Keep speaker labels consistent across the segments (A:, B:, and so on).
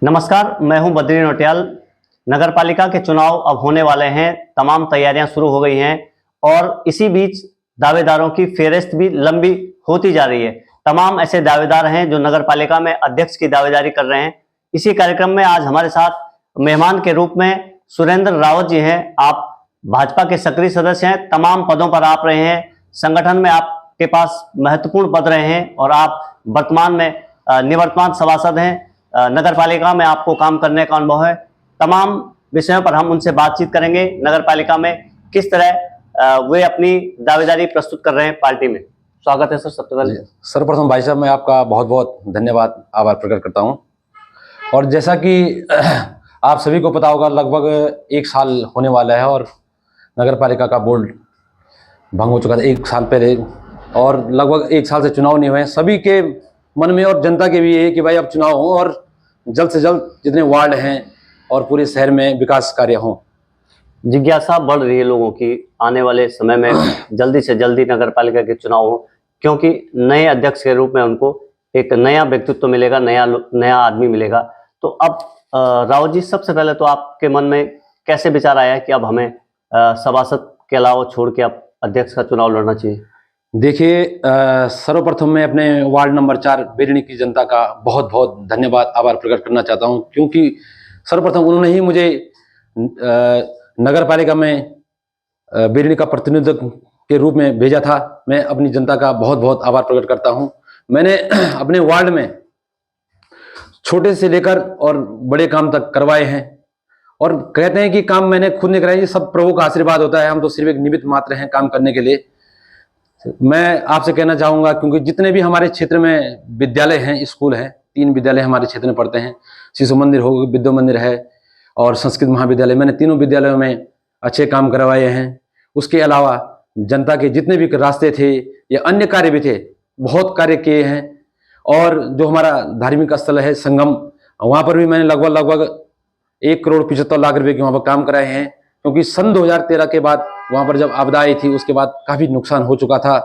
A: नमस्कार, मैं हूं बद्री नोटियाल। नगर पालिका के चुनाव अब होने वाले हैं, तमाम तैयारियां शुरू हो गई हैं और इसी बीच दावेदारों की फेहरिस्त भी लंबी होती जा रही है। तमाम ऐसे दावेदार हैं जो नगर पालिका में अध्यक्ष की दावेदारी कर रहे हैं। इसी कार्यक्रम में आज हमारे साथ मेहमान के रूप में सुरेंद्र रावत जी हैं। आप भाजपा के सक्रिय सदस्य हैं, तमाम पदों पर आप रहे हैं, संगठन में आपके पास महत्वपूर्ण पद रहे हैं और आप वर्तमान में निवर्तमान सभासद हैं। नगर पालिका में आपको काम करने का अनुभव है। तमाम विषयों पर हम उनसे बातचीत करेंगे। नगर पालिका में किस तरह वे अपनी दावेदारी प्रस्तुत कर रहे हैं पार्टी में। स्वागत है सर। सबसे पहले
B: सर्वप्रथम भाई साहब, मैं आपका बहुत बहुत धन्यवाद आभार प्रकट करता हूं। और जैसा कि आप सभी को पता होगा, लगभग 1 साल होने वाला है और नगर पालिका का बोर्ड भंग हो चुका था 1 साल पहले, और लगभग 1 साल से चुनाव नहीं हुए। सभी के मन में और जनता के भी ये है कि भाई अब चुनाव हो और जल्द से जल्द जितने वार्ड हैं और पूरे शहर में विकास कार्य हों।
A: जिज्ञासा बढ़ रही है लोगों की, आने वाले समय में जल्दी से जल्दी नगर पालिका के चुनाव हो, क्योंकि नए अध्यक्ष के रूप में उनको एक नया व्यक्तित्व मिलेगा, नया आदमी मिलेगा। तो अब रावत जी, सबसे पहले तो आपके मन में कैसे विचार आया कि अब हमें सभासद के अलावा छोड़ के अब अध्यक्ष का चुनाव लड़ना चाहिए?
B: देखिए, सर्वप्रथम मैं अपने वार्ड नंबर 4 बेरनी की जनता का बहुत बहुत धन्यवाद आभार प्रकट करना चाहता हूं, क्योंकि सर्वप्रथम उन्होंने ही मुझे नगर पालिका में बेरनी का प्रतिनिधित्व के रूप में भेजा था। मैं अपनी जनता का बहुत बहुत आभार प्रकट करता हूं। मैंने अपने वार्ड में छोटे से लेकर और बड़े काम तक करवाए हैं, और कहते हैं कि काम मैंने खुद नहीं कराए, ये सब प्रभु का आशीर्वाद होता है। हम तो सिर्फ एक निमित्त मात्र हैं काम करने के लिए। मैं आपसे कहना चाहूँगा, क्योंकि जितने भी हमारे क्षेत्र में विद्यालय हैं, स्कूल हैं, 3 विद्यालय हमारे क्षेत्र में पढ़ते हैं। शिशु मंदिर हो, विद्या मंदिर है और संस्कृत महाविद्यालय। मैंने तीनों विद्यालयों में अच्छे काम करवाए हैं। उसके अलावा जनता के जितने भी रास्ते थे या अन्य कार्य भी थे, बहुत कार्य किए हैं। और जो हमारा धार्मिक स्थल है संगम, वहाँ पर भी मैंने लगभग 1,75,00,000 के वहाँ पर काम कराए हैं, क्योंकि सन 2013 के बाद वहाँ पर जब आपदा आई थी, उसके बाद काफ़ी नुकसान हो चुका था।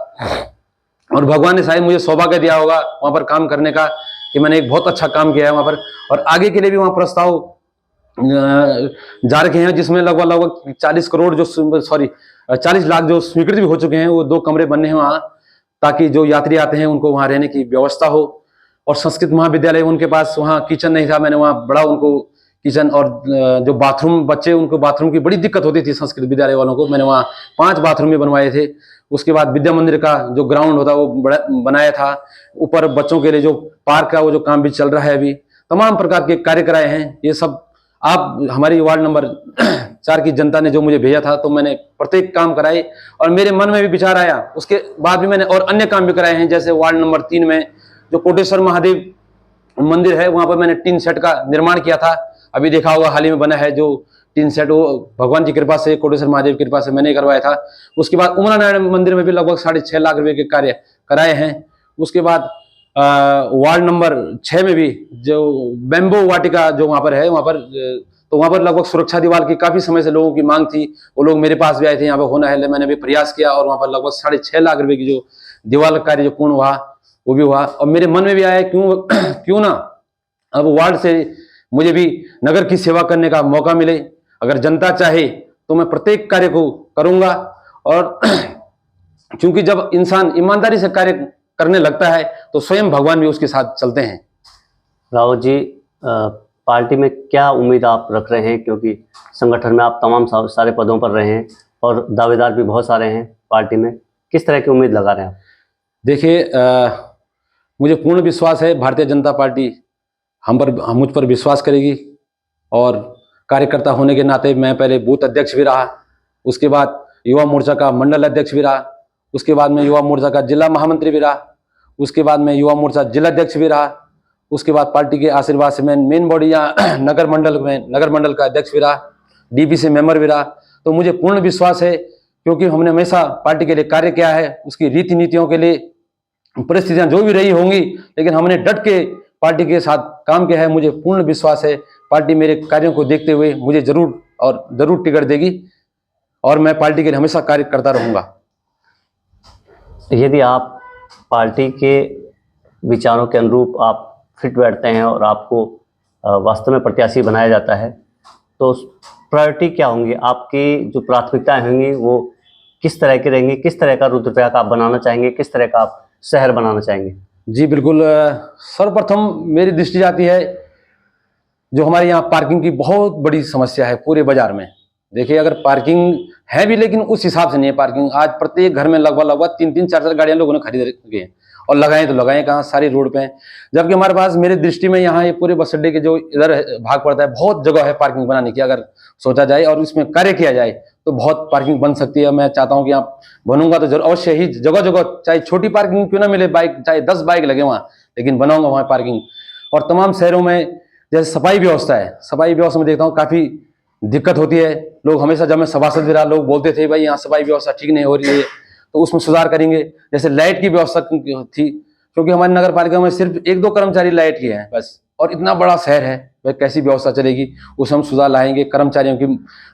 B: और भगवान ने शायद मुझे सौभाग्य दिया होगा वहाँ पर काम करने का, कि मैंने एक बहुत अच्छा काम किया है वहाँ पर। और आगे के लिए भी वहाँ प्रस्ताव जा रखे हैं, जिसमें लगभग 40 करोड़ जो 40 लाख जो स्वीकृत भी हो चुके हैं। वो 2 कमरे बनने हैं वहाँ, ताकि जो यात्री आते हैं उनको वहाँ रहने की व्यवस्था हो। और संस्कृत महाविद्यालय, उनके पास वहाँ किचन नहीं था, मैंने वहाँ बड़ा उनको किचन और जो बाथरूम, बच्चे उनको बाथरूम की बड़ी दिक्कत होती थी संस्कृत विद्यालय वालों को, मैंने वहाँ 5 बाथरूम भी बनवाए थे। उसके बाद विद्या मंदिर का जो ग्राउंड होता वो बड़ा बनाया था। ऊपर बच्चों के लिए जो पार्क का वो जो काम भी चल रहा है अभी, तमाम प्रकार के कार्य कराए हैं। ये सब आप हमारी वार्ड नंबर 4 की जनता ने जो मुझे भेजा था, तो मैंने प्रत्येक काम कराए और मेरे मन में भी विचार आया। उसके बाद भी मैंने और अन्य काम भी कराए हैं, जैसे वार्ड नंबर 3 में जो कोटेश्वर महादेव मंदिर है, वहां पर मैंने टीन सेट का निर्माण किया था। अभी देखा होगा हाल ही में बना है जो टीन सेट, वो भगवान की कृपा से, कोटेश्वर महादेव की कृपा से मैंने करवाया था। उसके बाद उमरा नारायण मंदिर में भी लगभग 6.5 लाख रुपए के कार्य कराए हैं। उसके बाद वार्ड नंबर 6 में भी जो बैम्बो वाटिका जो वहाँ पर है, तो वहाँ पर लगभग सुरक्षा दीवार की काफी समय से लोगों की मांग थी। वो लोग मेरे पास भी आए थे, यहाँ पर होना है, मैंने भी प्रयास किया और वहाँ पर लगभग 6.5 लाख रुपए की जो दीवार कार्य जो पूर्ण हुआ, वो भी हुआ। और मेरे मन में भी आया क्यों ना अब वार्ड से मुझे भी नगर की सेवा करने का मौका मिले। अगर जनता चाहे तो मैं प्रत्येक कार्य को करूंगा। और क्योंकि जब इंसान ईमानदारी से कार्य करने लगता है तो स्वयं भगवान भी उसके साथ चलते हैं।
A: रावत जी, पार्टी में क्या उम्मीद आप रख रहे हैं, क्योंकि संगठन में आप तमाम सारे पदों पर रहे हैं और दावेदार भी बहुत सारे हैं पार्टी में, किस तरह की उम्मीद लगा रहे हैं आप?
B: देखिए, मुझे पूर्ण विश्वास है भारतीय जनता पार्टी मुझ पर विश्वास करेगी। और कार्यकर्ता होने के नाते मैं पहले बूथ अध्यक्ष भी रहा, उसके बाद युवा मोर्चा का मंडल अध्यक्ष भी रहा, उसके बाद मैं युवा मोर्चा का जिला महामंत्री भी रहा, उसके बाद मैं युवा मोर्चा जिला अध्यक्ष भी रहा, उसके बाद पार्टी के आशीर्वाद से मैं मेन बॉडी या नगर मंडल का अध्यक्ष भी रहा, डीपीसी मेंबर भी रहा। तो मुझे पूर्ण विश्वास है, क्योंकि हमने हमेशा पार्टी के लिए कार्य किया है। उसकी रीति नीतियों के लिए परिस्थितियां जो भी रही होंगी, लेकिन हमने डट के पार्टी के साथ काम किया है। मुझे पूर्ण विश्वास है पार्टी मेरे कार्यों को देखते हुए मुझे जरूर टिकट देगी और मैं पार्टी के लिए हमेशा कार्य करता रहूंगा।
A: यदि आप पार्टी के विचारों के अनुरूप आप फिट बैठते हैं और आपको वास्तव में प्रत्याशी बनाया जाता है, तो प्रायोरिटी क्या होंगी आपकी, जो प्राथमिकताएं होंगी वो किस तरह की रहेंगी, किस तरह का रुद्रप्रयाग आप बनाना चाहेंगे, किस तरह का आप शहर बनाना चाहेंगे?
B: जी बिल्कुल, सर्वप्रथम मेरी दृष्टि जाती है जो हमारे यहाँ पार्किंग की बहुत बड़ी समस्या है पूरे बाजार में। देखिए, अगर पार्किंग है भी लेकिन उस हिसाब से नहीं है पार्किंग। आज प्रत्येक घर में लगभग 3-3 4-4 गाड़ियां लोगों ने खरीद रखी हैं और लगाए तो लगाए कहाँ, सारी रोड पे हैं। जबकि हमारे पास मेरी दृष्टि में यहाँ ये पूरे बस अड्डे के जो इधर भाग पड़ता है, बहुत जगह है पार्किंग बनाने की। अगर सोचा जाए और इसमें कार्य किया जाए तो बहुत पार्किंग बन सकती है। मैं चाहता हूँ कि आप बनूंगा तो जरूर अवश्य ही जगह जगह, चाहे छोटी पार्किंग क्यों ना मिले, बाइक चाहे 10 बाइक लगे वहाँ, लेकिन बनाऊंगा वहाँ पार्किंग। और तमाम शहरों में जैसे सफाई व्यवस्था है, सफाई व्यवस्था में देखता हूँ काफी दिक्कत होती है। लोग हमेशा, जब मैं सभासद भी रहा, लोग बोलते थे भाई यहाँ सफाई व्यवस्था ठीक नहीं हो रही है, तो उसमें सुधार करेंगे। जैसे लाइट की व्यवस्था थी, क्योंकि हमारी नगर पालिका में सिर्फ 1-2 कर्मचारी लाइट के हैं बस, और इतना बड़ा शहर है, वह कैसी व्यवस्था चलेगी? उस हम सुधार लाएंगे, कर्मचारियों की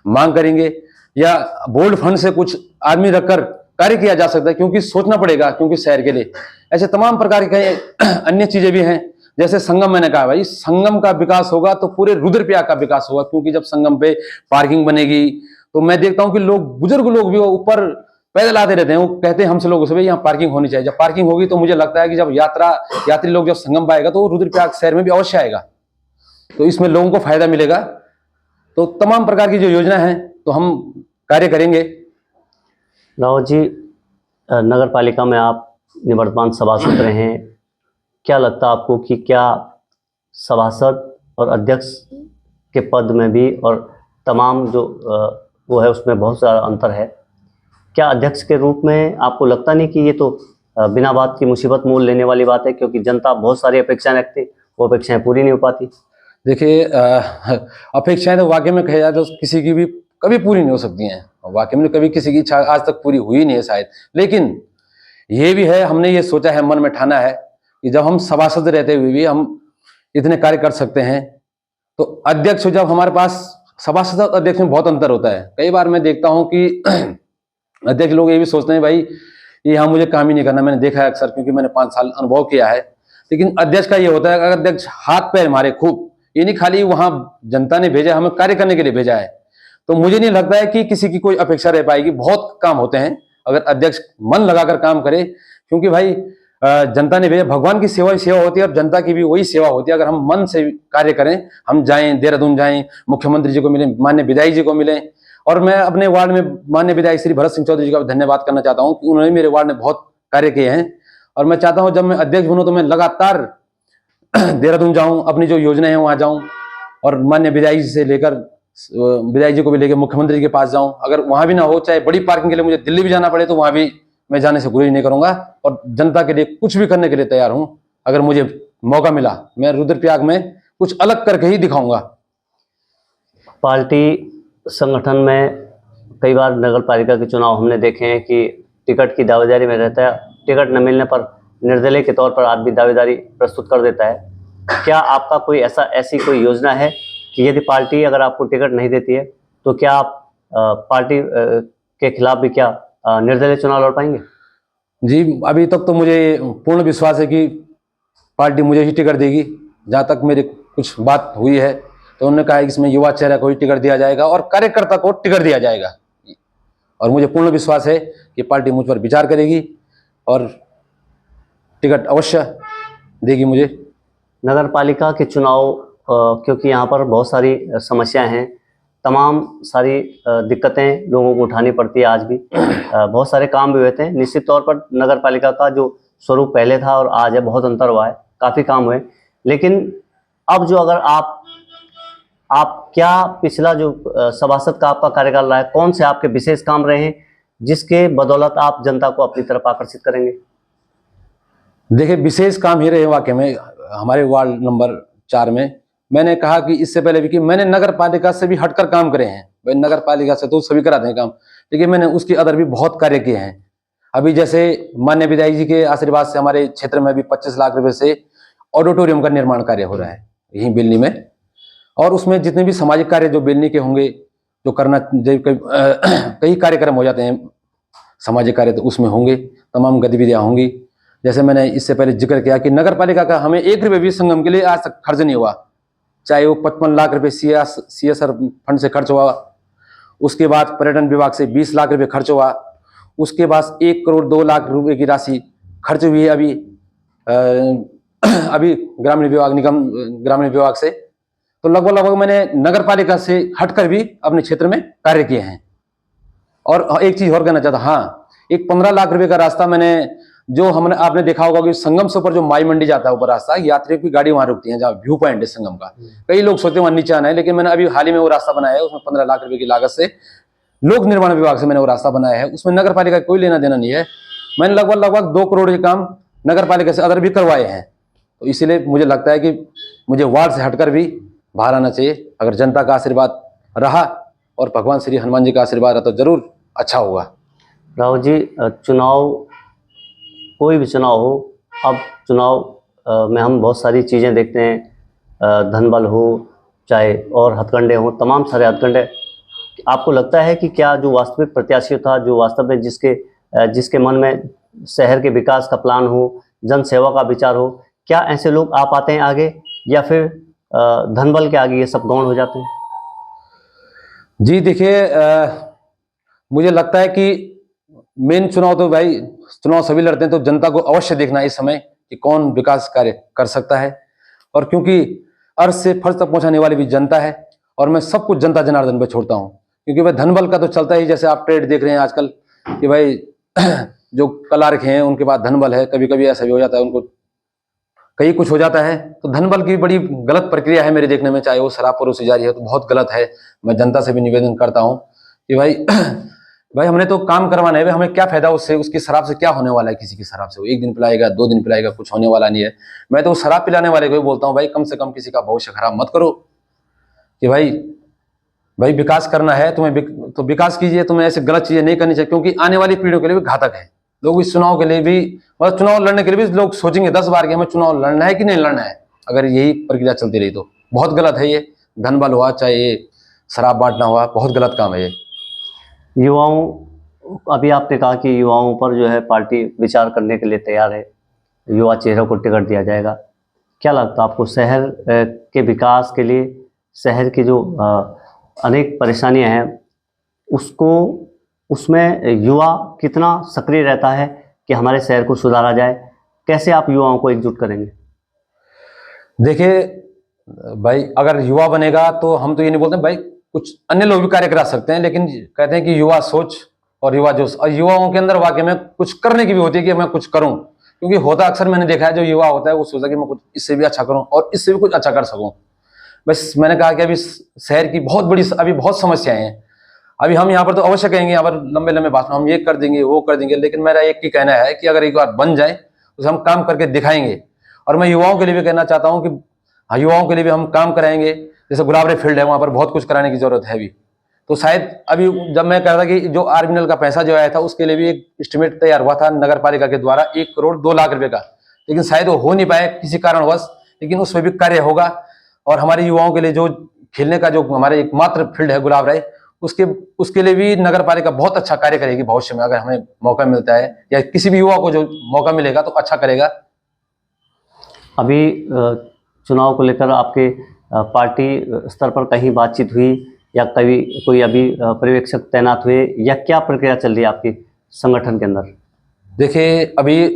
B: मांग करेंगे, या बोर्ड फंड से कुछ आदमी रखकर कार्य किया जा सकता है, क्योंकि सोचना पड़ेगा, क्योंकि शहर के लिए ऐसे तमाम प्रकार के अन्य चीजें भी हैं। जैसे संगम, मैंने कहा भाई संगम का विकास होगा तो पूरे रुद्रप्रयाग का विकास होगा, क्योंकि जब संगम पे पार्किंग बनेगी तो मैं देखता हूं कि लोग, बुजुर्ग लोग भी ऊपर पैदल आते रहते हैं, वो कहते हैं हमसे लोगों से भाई यहाँ पार्किंग होनी चाहिए। जब पार्किंग होगी तो मुझे लगता है कि जब यात्री लोग जब संगम पर आएगा तो रुद्रप्रयाग शहर में भी अवश्य आएगा, तो इसमें लोगों को फायदा मिलेगा। तो तमाम प्रकार की जो योजना है तो हम कार्य करेंगे।
A: रावत जी, नगर पालिका में आप निवर्तमान सभासद रहे हैं, क्या लगता है आपको कि क्या सभासद और अध्यक्ष के पद में भी और तमाम जो वो है उसमें बहुत सारा अंतर है? क्या अध्यक्ष के रूप में आपको लगता नहीं कि ये तो बिना बात की मुसीबत मोल लेने वाली बात है, क्योंकि जनता बहुत सारी अपेक्षाएं रखती, वो अपेक्षाएं पूरी नहीं हो पाती?
B: देखिए, अपेक्षाएं तो वाकई में कहा जाए तो किसी की भी कभी पूरी नहीं हो सकती हैं, वाकई में कभी किसी की इच्छा आज तक पूरी हुई नहीं है शायद। लेकिन ये भी है, हमने ये सोचा है, मन में ठाना है कि जब हम सभासद रहते हुए भी हम इतने कार्य कर सकते हैं, तो अध्यक्ष जब हमारे पास, सभासद और अध्यक्ष में बहुत अंतर होता है। कई बार मैं देखता हूं कि अध्यक्ष लोग ये भी सोचते हैं भाई ये यहाँ मुझे काम ही नहीं करना, मैंने देखा है अक्सर, क्योंकि मैंने 5 साल अनुभव किया है। लेकिन अध्यक्ष का ये होता है, अगर अध्यक्ष हाथ पैर मारे खूब, ये नहीं खाली वहां जनता ने भेजा, हमें कार्य करने के लिए भेजा है, तो मुझे नहीं लगता है कि किसी की कोई अपेक्षा रह पाएगी। बहुत काम होते हैं अगर अध्यक्ष मन लगाकर काम करे, क्योंकि भाई जनता ने भेजा, भगवान की सेवा ही सेवा होती है और जनता की भी वही सेवा होती है। अगर हम मन से कार्य करें, हम जाएं देहरादून जाएं, मुख्यमंत्री जी को मिलें, माननीय विधायक जी को मिलें। और मैं अपने वार्ड में माननीय विधायक श्री भरत सिंह चौधरी जी का धन्यवाद करना चाहता हूं कि उन्होंने मेरे वार्ड में बहुत कार्य किए हैं। और मैं चाहता हूं जब मैं अध्यक्ष बनूं तो मैं लगातार देहरादून जाऊं, अपनी जो योजनाएं हैं वहां जाऊं, और माननीय विधायक जी से लेकर विधायक जी को भी लेकर मुख्यमंत्री जी के पास जाऊं। अगर वहां भी ना हो, चाहे बड़ी पार्किंग के लिए मुझे दिल्ली भी जाना पड़े, तो वहां भी मैं जाने से गुरेज नहीं करूंगा, और जनता के लिए कुछ भी करने के लिए तैयार हूं। अगर मुझे मौका मिला, मैं रुद्रप्रयाग में कुछ अलग करके ही दिखाऊंगा।
A: पार्टी संगठन में कई बार नगर पालिका के चुनाव हमने देखे हैं कि टिकट की दावेदारी में रहता है, टिकट न मिलने पर निर्दलीय के तौर पर आदमी दावेदारी प्रस्तुत कर देता है। क्या आपका कोई ऐसी कोई योजना है कि यदि पार्टी अगर आपको टिकट नहीं देती है तो क्या आप पार्टी के खिलाफ भी क्या निर्दलीय चुनाव लड़ पाएंगे?
B: जी, अभी तक तो मुझे पूर्ण विश्वास है कि पार्टी मुझे ही टिकट देगी। जहाँ तक मेरी कुछ बात हुई है तो उन्होंने कहा है कि इसमें युवा चेहरा को ही टिकट दिया जाएगा और कार्यकर्ता को टिकट दिया जाएगा, और मुझे पूर्ण विश्वास है कि पार्टी मुझ पर विचार करेगी और टिकट अवश्य देगी मुझे।
A: नगर पालिका के चुनाव क्योंकि यहाँ पर बहुत सारी समस्याएं हैं, तमाम सारी दिक्कतें लोगों को उठानी पड़ती है आज भी, बहुत सारे काम भी हुए थे। निश्चित तौर पर नगर पालिका का जो स्वरूप पहले था और आज है बहुत अंतर हुआ है, काफ़ी काम हुए। लेकिन अब जो अगर आप क्या पिछला जो सभासद का आपका कार्यकाल रहा है, कौन से आपके विशेष काम रहे हैं जिसके बदौलत आप जनता को अपनी तरफ आकर्षित करेंगे?
B: देखिए, विशेष काम ही रहे वाकई में। हमारे वार्ड नंबर 4 में मैंने कहा कि इससे पहले भी कि मैंने नगर पालिका से भी हटकर काम करे हैं। भाई नगर पालिका से तो सभी कराते हैं काम, लेकिन मैंने उसके अदर भी बहुत कार्य किए हैं। अभी जैसे माननीय विधायक जी के आशीर्वाद से हमारे क्षेत्र में भी 25 लाख रुपए से ऑडिटोरियम का निर्माण कार्य हो रहा है यहीं बेलनी में, और उसमें जितने भी सामाजिक कार्य जो बेलनी के होंगे, जो करना कई कार्यक्रम हो जाते हैं सामाजिक कार्य, तो उसमें होंगे, तमाम गतिविधियां होंगी। जैसे मैंने इससे पहले जिक्र किया कि नगर पालिका का हमें 1 रुपये भी संगम के लिए आज तक खर्च नहीं हुआ, चाहे वो 55 लाख रुपए CSR फंड से खर्च हुआ, उसके बाद पर्यटन विभाग से 20 लाख रुपए खर्च हुआ, उसके बाद 1 करोड़ 2 लाख रुपए की राशि खर्च हुई है अभी ग्रामीण विभाग से। तो लगभग लगभग मैंने नगर पालिका से हटकर भी अपने क्षेत्र में कार्य किए हैं। और एक चीज और कहना चाहता, हाँ, एक 15 लाख रुपए का रास्ता मैंने, जो हमने आपने देखा होगा कि संगम से ऊपर जो माई मंडी जाता है ऊपर रास्ता, यात्रियों की गाड़ी वहां रुकती है, जहाँ व्यू पॉइंट है संगम का। कई लोग सोचते हैं वहां नीचे आना है, लेकिन मैंने अभी हाल ही में वो रास्ता बनाया है, उसमें 15 लाख रुपए की लागत से लोक निर्माण विभाग से मैंने वो रास्ता बनाया है। उसमें नगर पालिका कोई लेना देना नहीं है। मैंने लगभग 2 करोड़ के काम नगर पालिका से अदर भी करवाए हैं। तो इसीलिए मुझे लगता है कि मुझे वार्ड से हटकर भी बाहर आना चाहिए। अगर जनता का आशीर्वाद रहा और भगवान श्री हनुमान जी का आशीर्वाद रहा तो जरूर अच्छा होगा।
A: राहुल जी, चुनाव, कोई भी चुनाव हो, अब चुनाव में हम बहुत सारी चीज़ें देखते हैं, धन बल हो चाहे और हथकंडे हो, तमाम सारे हथकंडे। आपको लगता है कि क्या जो वास्तविक प्रत्याशी था, जो वास्तव में जिसके मन में शहर के विकास का प्लान हो, जन सेवा का विचार हो, क्या ऐसे लोग आ पाते हैं आगे, या फिर धन बल के आगे ये सब गौण हो जाते हैं?
B: जी देखिए, मुझे लगता है कि मेन चुनाव तो भाई, चुनाव सभी लड़ते हैं, तो जनता को अवश्य देखना है इस समय कि कौन विकास कार्य कर सकता है। और क्योंकि अर्थ से फर्श तक पहुंचाने वाली भी जनता है, और मैं सब कुछ जनता जनार्दन पे छोड़ता हूं। क्योंकि भाई धन बल का तो चलता ही, जैसे आप ट्रेड देख रहे हैं आजकल कि भाई जो कलारक हैं उनके पास धन बल है, कभी कभी ऐसा भी हो जाता है उनको कहीं कुछ हो जाता है। तो धन बल की बड़ी गलत प्रक्रिया है मेरे देखने में, चाहे वो शराब परोसी जा रही है तो बहुत गलत है। मैं जनता से भी निवेदन करता हूं कि भाई हमने तो काम करवाना है, हमें क्या फायदा उससे, उसकी शराब से क्या होने वाला है? किसी की शराब से वो 1 दिन पिलाएगा, 2 दिन पिलाएगा, कुछ होने वाला नहीं है। मैं तो शराब पिलाने वाले को भी बोलता हूँ, भाई कम से कम किसी का भविष्य खराब मत करो। कि भाई विकास करना है तुम्हें तो विकास कीजिए, तुम्हें ऐसे गलत चीजें नहीं करनी चाहिए, क्योंकि आने वाली पीढ़ियों के लिए भी घातक है। लोग इस चुनाव के लिए भी, मतलब चुनाव लड़ने के लिए भी लोग सोचेंगे 10 बार कि हमें चुनाव लड़ना है कि नहीं लड़ना है। अगर यही प्रक्रिया चलती रही तो बहुत गलत है ये। धन बल हुआ चाहे ये शराब बांटना हुआ, बहुत गलत काम है ये।
A: युवाओं, अभी आपने कहा कि युवाओं पर जो है पार्टी विचार करने के लिए तैयार है, युवा चेहरों को टिकट दिया जाएगा। क्या लगता है आपको, शहर के विकास के लिए, शहर की जो अनेक परेशानियां हैं उसमें युवा कितना सक्रिय रहता है कि हमारे शहर को सुधारा जाए? कैसे आप युवाओं को एकजुट करेंगे?
B: देखिए भाई, अगर युवा बनेगा तो हम तो ये नहीं बोलते भाई, कुछ अन्य लोग भी कार्य करा सकते हैं, लेकिन कहते हैं कि युवा सोच और युवा जोश, और युवाओं के अंदर वाकई में कुछ करने की भी होती है कि मैं कुछ करूं। क्योंकि होता अक्सर मैंने देखा है, जो युवा होता है वो सोचता है कि मैं कुछ इससे भी अच्छा करूं और इससे भी कुछ अच्छा कर सकूं। बस मैंने कहा कि अभी शहर की अभी बहुत समस्याएं हैं। अभी हम यहाँ पर तो अवश्य कहेंगे, यहाँ पर लंबे लंबे भाषण हम ये कर देंगे वो कर देंगे, लेकिन मेरा एक ही कहना है कि अगर एक बार बन जाए तो हम काम करके दिखाएंगे। और मैं युवाओं के लिए भी कहना चाहता हूँ कि हाँ, युवाओं के लिए भी हम काम कराएंगे। जैसे गुलाबरे फील्ड है, वहाँ पर बहुत कुछ कराने की जरूरत है अभी। तो शायद अभी जब मैं कह रहा था कि जो आरबीएनएल का पैसा जो आया था उसके लिए भी एक एस्टिमेट तैयार हुआ था नगर पालिका के द्वारा 1 करोड़ 2 लाख रुपए का, लेकिन शायद वो हो नहीं पाए किसी कारणवश, लेकिन उसमें भी कार्य होगा। और हमारे युवाओं के लिए जो खेलने का जो हमारे एकमात्र फील्ड है गुलाबराय, उसके लिए भी नगर पालिका बहुत अच्छा कार्य करेगी भविष्य में, अगर हमें मौका मिलता है या किसी भी युवा को जो मौका मिलेगा तो अच्छा करेगा।
A: अभी चुनाव को लेकर आपके पार्टी स्तर पर कहीं बातचीत हुई, या कभी कोई अभी पर्यवेक्षक तैनात हुए, या क्या प्रक्रिया चल रही है आपके संगठन के अंदर?
B: देखिए, अभी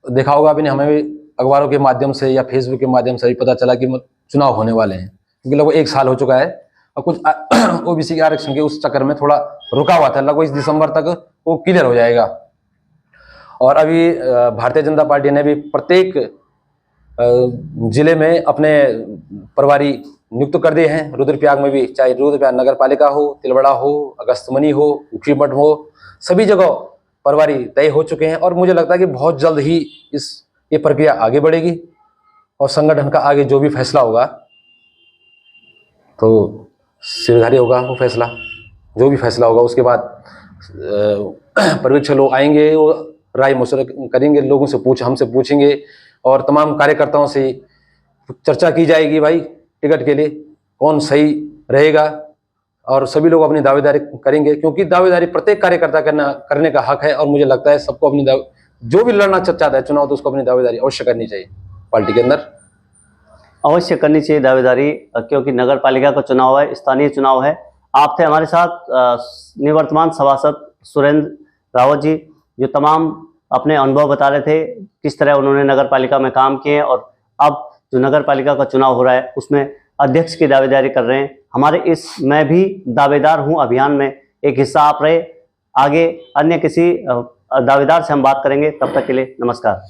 B: देखा होगा आपने, हमें भी अखबारों के माध्यम से या फेसबुक के माध्यम से भी पता चला कि चुनाव होने वाले हैं, क्योंकि लगभग 1 साल हो चुका है और कुछ ओबीसी के आरक्षण के उस चक्कर में थोड़ा रुका हुआ था। लगभग इस दिसंबर तक वो क्लियर हो जाएगा। और अभी भारतीय जनता पार्टी ने भी प्रत्येक जिले में अपने प्रभारी नियुक्त कर दिए हैं। रुद्रप्रयाग में भी, चाहे रुद्रप्रयाग नगर पालिका हो, तिलवाड़ा हो, अगस्त्यमुनि हो, ऊखीमठ हो, सभी जगह प्रभारी तय हो चुके हैं। और मुझे लगता है कि बहुत जल्द ही ये प्रक्रिया आगे बढ़ेगी और संगठन का आगे जो भी फैसला होगा तो सिरधारी होगा। वो फैसला जो भी फैसला होगा, उसके बाद पर्यवेक्षक लोग आएंगे, वो राय मशवरा करेंगे, लोगों से हमसे पूछेंगे और तमाम कार्यकर्ताओं से चर्चा की जाएगी भाई टिकट के लिए कौन सही रहेगा। और सभी लोग अपनी दावेदारी करेंगे, क्योंकि दावेदारी प्रत्येक कार्यकर्ता करने का हक है। और मुझे लगता है सबको जो भी लड़ना चाहता है चुनाव, तो उसको अपनी दावेदारी अवश्य करनी चाहिए पार्टी के अंदर।
A: अवश्य करनी चाहिए दावेदारी, क्योंकि नगर पालिका का चुनाव है, स्थानीय चुनाव है। आप थे हमारे साथ निवर्तमान सभासद सुरेंद्र रावत जी, जो तमाम अपने अनुभव बता रहे थे, किस तरह उन्होंने नगर पालिका में काम किए और अब जो नगर पालिका का चुनाव हो रहा है उसमें अध्यक्ष की दावेदारी कर रहे हैं। हमारे इस मैं भी दावेदार हूं अभियान में एक हिस्सा आप रहे। आगे अन्य किसी दावेदार से हम बात करेंगे, तब तक के लिए नमस्कार।